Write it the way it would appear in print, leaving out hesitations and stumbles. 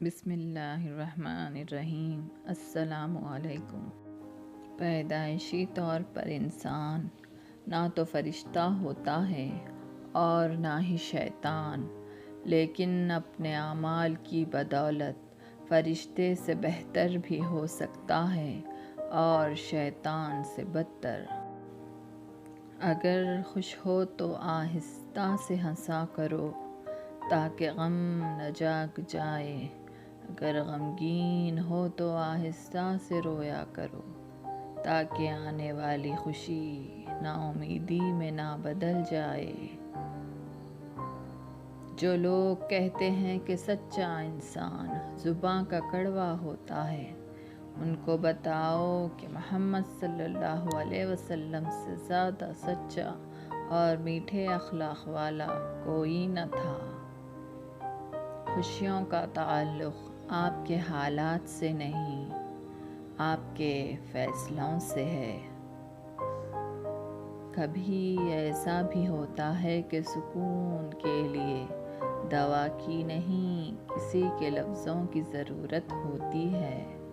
بسم اللہ الرحمن الرحیم۔ السلام علیکم۔ پیدائشی طور پر انسان نہ تو فرشتہ ہوتا ہے اور نہ ہی شیطان، لیکن اپنے اعمال کی بدولت فرشتے سے بہتر بھی ہو سکتا ہے اور شیطان سے بدتر۔ اگر خوش ہو تو آہستہ سے ہنسا کرو تاکہ غم نہ جاگ جائے، اگر غمگین ہو تو آہستہ سے رویا کرو تاکہ آنے والی خوشی نا امیدی میں نہ بدل جائے۔ جو لوگ کہتے ہیں کہ سچا انسان زباں کا کڑوا ہوتا ہے، ان کو بتاؤ کہ محمد صلی اللہ علیہ وسلم سے زیادہ سچا اور میٹھے اخلاق والا کوئی نہ تھا۔ خوشیوں کا تعلق آپ کے حالات سے نہیں، آپ کے فیصلوں سے ہے۔ کبھی ایسا بھی ہوتا ہے کہ سکون کے لیے دوا کی نہیں، کسی کے لفظوں کی ضرورت ہوتی ہے۔